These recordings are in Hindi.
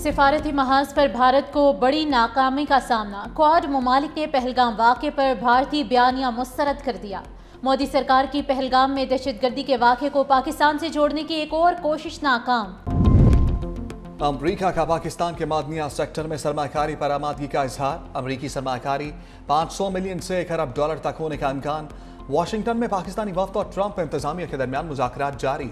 सिफारती महाज पर भारत को बड़ी नाकामी का सामना। क्वाड ममालिक ने पहलगाम वाक़े पर भारतीय बयानिया मुस्तरद कर दिया। मोदी सरकार की पहलगाम में दहशतगर्दी के वाक़े को पाकिस्तान से जोड़ने की एक और कोशिश नाकाम। अमरीका का पाकिस्तान के मादनिया सेक्टर में सरमाकारी पर आमादगी का इजहार। अमरीकी सरमाकारी 500 मिलियन से $1 अरब तक होने का इम्कान। वाशिंगटन में पाकिस्तानी वफ्द और ट्रंप इंतजामिया के दरमियान मुज़ाकरात जारी।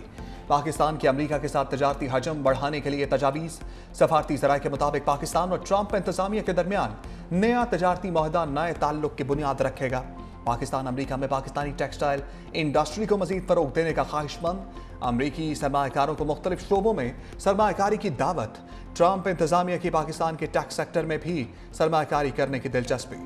पाकिस्तान की अमरीका के साथ तजारती हजम बढ़ाने के लिए तजावीज़। सफारती ज़राए के मुताबिक पाकिस्तान और ट्रंप इंतजामिया के दरमियान नया तजारती मुआहदा नए ताल्लुक की बुनियाद रखेगा। पाकिस्तान अमरीका में पाकिस्तानी टेक्सटाइल इंडस्ट्री को मजीद फरोग देने का ख्वाहिशमंद। अमरीकी सरमाकारों को मुख्तलिफ शोबों में सरमाकारी की दावत। ट्रंप इंतजामिया की पाकिस्तान के टैक्स सेक्टर में भी सरमाकारी करने की दिलचस्पी।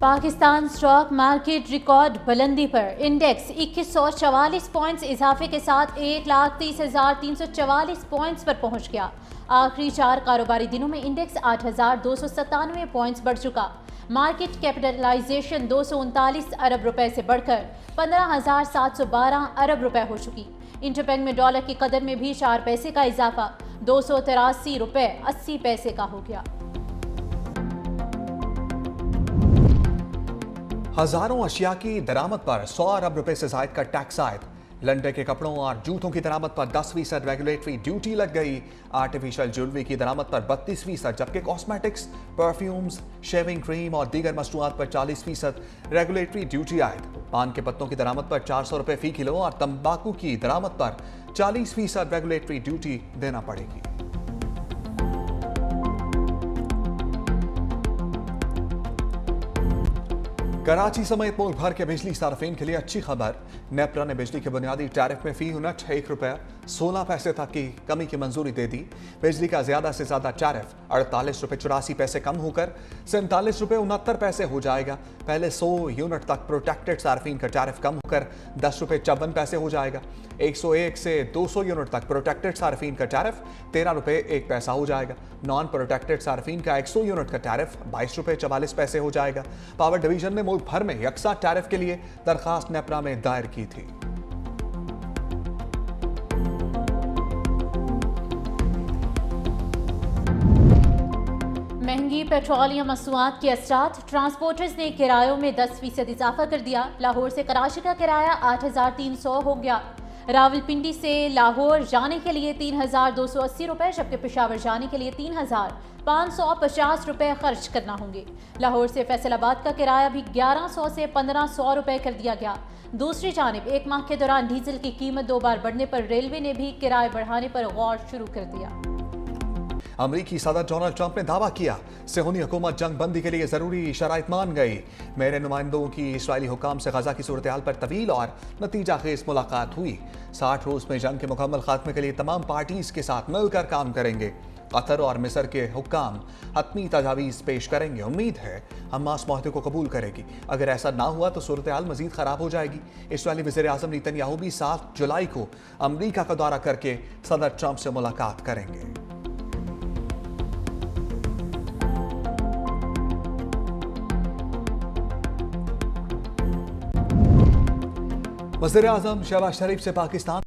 पाकिस्तान स्टॉक मार्केट रिकॉर्ड बुलंदी पर। इंडेक्स 2144 पॉइंट्स इजाफे के साथ 1,30,344 पॉइंट्स पर पहुंच गया। आखिरी 4 कारोबारी दिनों में इंडेक्स 8,297 पॉइंट्स बढ़ चुका। मार्केट कैपिटलाइजेशन 239 अरब रुपए से बढ़कर 15,712 अरब रुपए हो चुकी। इंटरबैंक में डॉलर की कदर में भी 4 पैसे का इजाफा 283 रुपए 80 पैसे का हो गया। हजारों अशिया की दरामद पर 100 अरब रुपए से जायद का टैक्स आयद। लंडे के कपड़ों और जूतों की दरामद पर 10% रेगुलेटरी ड्यूटी लग गई। आर्टिफिशियल ज्वेलरी की दरामद पर 32%, जबकि कॉस्मेटिक्स, परफ्यूम्स, शेविंग क्रीम और दीगर मसनूआत पर 40% रेगुलेटरी ड्यूटी आयद। पान के पत्तों की दरामद पर 400 रुपए फी किलो और तंबाकू की दरामद पर 40% रेगुलेटरी ड्यूटी देना पड़ेगी। कराची समेत मुल्क भर के बिजली सार्फिन के लिए अच्छी खबर। नेपरा ने बिजली के बुनियादी टैरिफ में फी यूनिट ₹1.16 तक की कमी की मंजूरी दे दी। बिजली का ज्यादा से ज्यादा टैरिफ ₹48.84 कम होकर ₹47.69 हो जाएगा। पहले 100 यूनिट तक प्रोटेक्टेड सार्फिन का टैरिफ कम होकर ₹10.54 हो जाएगा। 101 से 200 यूनिट तक प्रोटेक्टेड सार्फिन का टैरिफ ₹13.01 हो जाएगा। नॉन प्रोटेक्टेड सार्फिन का 100 यूनिट का टैरिफ ₹22.44 हो जाएगा। पावर डिवीजन ने मुल्क भर में यकसा टैरिफ के लिए दरखास्त नेपरा में दायर की थी। महंगी पेट्रोलियम मसनूआत के असरात। ट्रांसपोर्टर्स ने किरायों में 10% इजाफा कर दिया। लाहौर से कराची का किराया 8,300 हो गया। रावलपिंडी से लाहौर जाने के लिए 3,280 रुपए, जबकि पेशावर जाने के लिए 3,550 रुपए खर्च करना होंगे। लाहौर से फैसलाबाद का किराया भी 1100 से 1,500 रुपए कर दिया गया। दूसरी जानिब एक माह के दौरान डीजल की कीमत 2 बार बढ़ने पर रेलवे ने भी किराए बढ़ाने पर गौर शुरू कर दिया। अमरीकी सदर डोनाल्ड ट्रंप ने दावा किया, सेहूनी हुकूमत जंग बंदी के लिए जरूरी शराइत मान गई। मेरे नुमाइंदों की इसराइली हुकाम से गजा की सूरत हाल पर तवील और नतीजा खेज मुलाकात हुई। 60 रोज में जंग के मुकम्मल खात्मे के लिए तमाम पार्टीज के साथ मिलकर काम करेंगे। कतर और मिस्र के हुक्काम हतमी तजावीज़ पेश करेंगे। उम्मीद है हमास मुआहदे को कबूल करेगी। अगर ऐसा ना हुआ तो सूरत हाल मजीद खराब हो जाएगी। इसराइली वज़ीर आज़म नेतन्याहू भी 7 जुलाई को अमरीका का दौरा करके सदर ट्रंप से मुलाकात करेंगे। वज़ीर आज़म शहबाज शरीफ से पाकिस्तान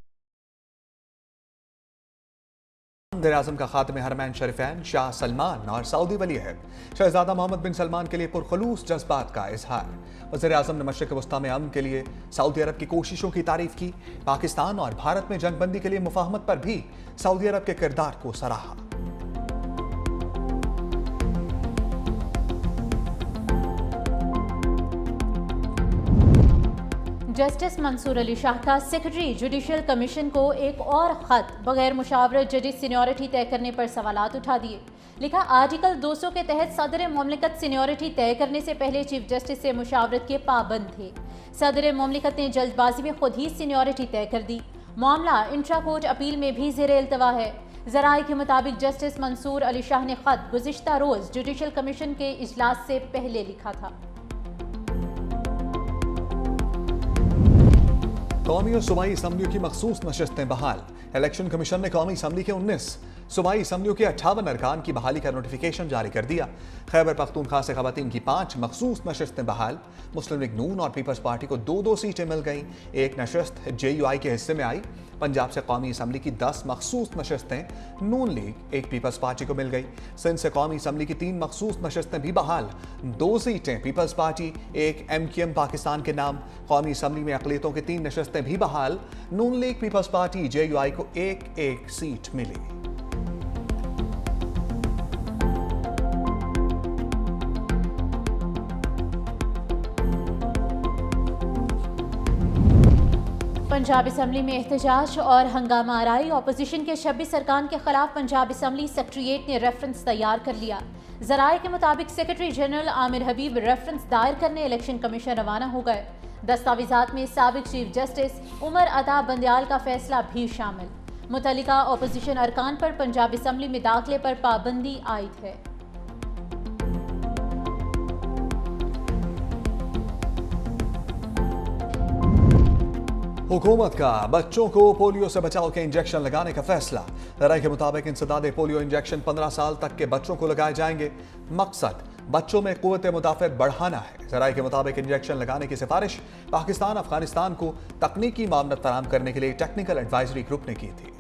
वज़ीर-ए-आज़म का खातिम हरमैन शरीफैन शाह सलमान और सऊदी वली अहद शहजादा मोहम्मद बिन सलमान के लिए पुरखलूस जज्बात का इजहार। वज़ीर-ए-आज़म ने मशरिक़ वस्ता में अमन के लिए सऊदी अरब की कोशिशों की तारीफ की। पाकिस्तान और भारत में जंगबंदी के लिए मुफाहमत पर भी सऊदी अरब के किरदार को सराहा। जस्टिस मंसूर अली शाह का सेक्रेटरी जुडिशल कमीशन को एक और खत बगैर मुशावरत जजेस सीनियरिटी तय करने पर सवालात उठा दिए। लिखा, आर्टिकल 200 के तहत सदर मुमलिकत सीनियरिटी तय करने से पहले चीफ जस्टिस से मुशावरत के पाबंद थे। सदर मुमलिकत ने जल्दबाजी में खुद ही सीनियरिटी तय कर दी। मामला इंट्रा कोर्ट अपील में भी ज़ेरे इल्तवा है। ज़राए के मुताबिक जस्टिस मंसूर अली शाह ने खत गुज़िश्ता रोज़ जुडिशल कमीशन के इजलास से पहले लिखा था। कौमी और सूबाई असम्बलियों की मखसूस नशस्तें बहाल। इलेक्शन कमीशन ने कौमी असम्बली के 19 सूबाई असम्बलियों के 58 अरकान की बहाली का नोटिफिकेशन जारी कर दिया। खैबर पख्तूनख्वा से खवातीन की 5 मखसूस नशस्तें बहाल। मुस्लिम लीग नून और पीपल्स पार्टी को 2-2 सीटें मिल गईं। एक नशस्त JUI के हिस्से में आई। पंजाब से कौमी असम्बली की 10 मखसूस नशस्तें नून लीग, एक पीपल्स पार्टी को मिल गई। सिंध से कौमी असम्बली की 3 मखसूस नशस्तें भी बहाल। 2 सीटें पीपल्स पार्टी, एक MQM पाकिस्तान के नाम। कौमी असम्बली में अक़लियतों की 3 नशस्तें भी बहाल। नून लीग, पीपल्स पार्टी, JUI को एक सीट मिली। पंजाब असम्बली में एहतजाज और हंगामा आराई। ऑपोजिशन के 26 अरकान के खिलाफ पंजाब असम्बली सेक्रेटेरिएट ने रेफरेंस तैयार कर लिया। जराए के मुताबिक सेक्रेटरी जनरल आमिर हबीब रेफरेंस दायर करने इलेक्शन कमीशन रवाना हो गए। दस्तावेजात में साबिक चीफ जस्टिस उमर अता बंदयाल का फैसला भी शामिल। मुतल्लिका ऑपोजिशन अरकान पर पंजाब असम्बली में दाखिले पर पाबंदी आयद है। हुकूमत का बच्चों को पोलियो से बचाव के इंजेक्शन लगाने का फैसला। राय के मुताबिक इंसदादे पोलियो इंजेक्शन 15 साल तक के बच्चों को लगाए जाएंगे। मकसद बच्चों में क़ुव्वत मुदाफ़अत बढ़ाना है। जराये के मुताबिक इंजेक्शन लगाने की सिफारिश पाकिस्तान अफगानिस्तान को तकनीकी मामलत फराहम करने के लिए टेक्निकल एडवाइजरी ग्रुप ने की थी।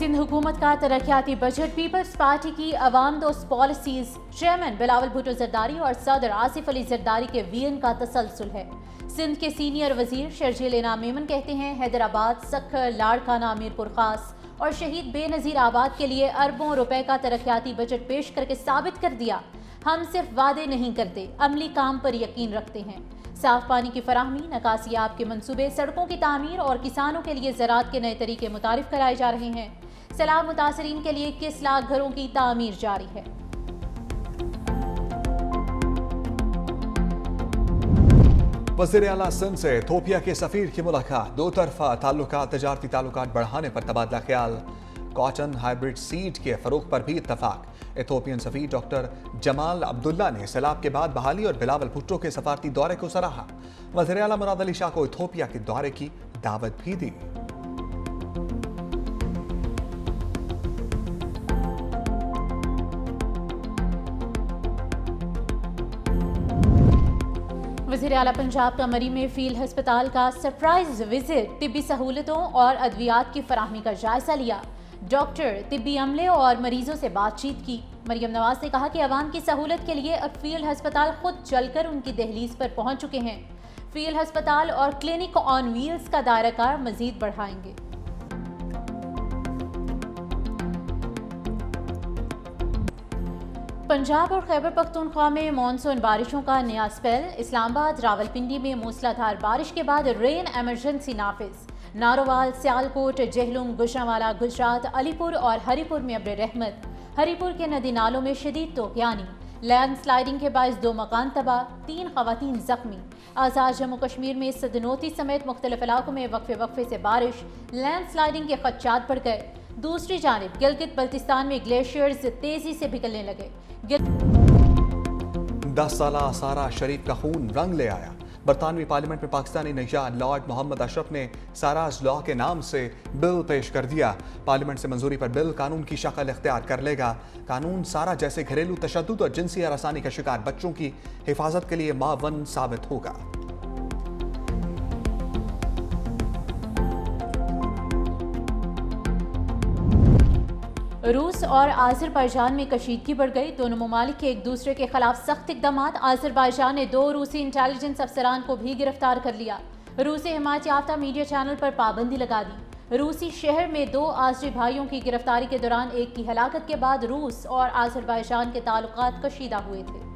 सिंध हुकूमत का तरक्याती बजट। पीपल्स पार्टी की अवाम दोस्त पॉलिसीज। चेयरमैन बिलावल भुट्टो जरदारी और सदर आसिफ अली जरदारी के वीएन का तसलसल है। सिंध के सीनियर वजीर शर्जील इनाम मेमन कहते हैं, हैदराबाद, सक्खर, लाड़काना, मीरपुर खास और शहीद बेनज़ीर आबाद के लिए अरबों रुपए का तरक्याती बजट पेश करके साबित कर दिया, हम सिर्फ वादे नहीं करते, अमली काम पर यकीन रखते हैं। साफ पानी की फराहमी, नकासियाब के मंसूबे, सड़कों की तामीर और किसानों के लिए ज़राअत के नए तरीके मुतारिफ कराए जा रहे हैं। सैलाब मुतासरीन के लिए 21 लाख घरों की तामीर जारी है। वज़ीर आला सिंध से इथोपिया के सफीर की मुलाकात। 2 तरफा ताल्लुकात, तजारती ताल्लुकात बढ़ाने पर तबादला ख्याल। कॉटन हाइब्रिड सीड के फरोख पर भी इत्तफाक। इथोपियन सफीर डॉक्टर जमाल अब्दुल्ला ने सैलाब के बाद बहाली और बिलावल भुट्टो के सफारती दौरे को सराहा। वज़ीर आला मुराद अली शाह को इथोपिया के दौरे की दावत भी दी। वज़ीर आला पंजाब का मरी में फील्ड हस्पताल का सरप्राइज विजिट। तिब्बी सहूलतों और अद्वियात की फराहमी का जायजा लिया। डॉक्टर, तिब्बी अमले और मरीजों से बातचीत की। मरियम नवाज ने कहा कि अवाम की सहूलत के लिए अब फील्ड हस्पताल खुद चलकर उनकी दहलीज पर पहुंच चुके हैं। फील्ड हस्पताल और क्लिनिक ऑन व्हील्स का दायरा कार मजीद बढ़ाएंगे। पंजाब और खैबर पख्तूनख्वा में मानसून बारिशों का नया स्पेल। इस्लामाबाद, रावलपिंडी में मूसलाधार बारिश के बाद रेन एमरजेंसी नाफिज। नारोवाल, सियालकोट, जेहलुम, गुजरांवाला, गुजरात, अलीपुर और हरीपुर में अब्र रहमत। हरीपुर के नदी नालों में शदीद तूफ़ानी। लैंड स्लाइडिंग के बायस 2 मकान तबाह, 3 खवातीन जख्मी। आज़ाद जम्मू कश्मीर में सदनोती समेत मुख्तलिफ इलाकों में वक्फे से बारिश। लैंड स्लाइडिंग के खदशात बढ़ गए। दूसरी जानिब गिलगित बल्तिस्तान में ग्लेशियर्स तेजी से पिघलने लगे। 10 साला सारा शरीफ का खून रंग ले आया। बरतानवी पार्लियामेंट में पाकिस्तानी निजात लॉर्ड मोहम्मद अशरफ ने साराज लॉ के नाम से बिल पेश कर दिया। पार्लियामेंट से मंजूरी पर बिल कानून की शक्ल इख्तियार कर लेगा। कानून सारा जैसे घरेलू तशद्दुद और जिनसी हरासानी का शिकार बच्चों की हिफाजत के लिए मावन साबित होगा। रूस और आज़रबाईजान में कशीदगी बढ़ गई। दोनों ममालिक के एक दूसरे के खिलाफ सख्त इक़दामात। आज़रबाईजान ने 2 रूसी इंटेलिजेंस अफसरान को भी गिरफ्तार कर लिया। रूसी हिमायत याफ्ता मीडिया चैनल पर पाबंदी लगा दी। रूसी शहर में 2 आज़री भाइयों की गिरफ्तारी के दौरान एक की हलाकत के बाद रूस और आज़रबाईजान के ताल्लुकात कशीदा हुए थे।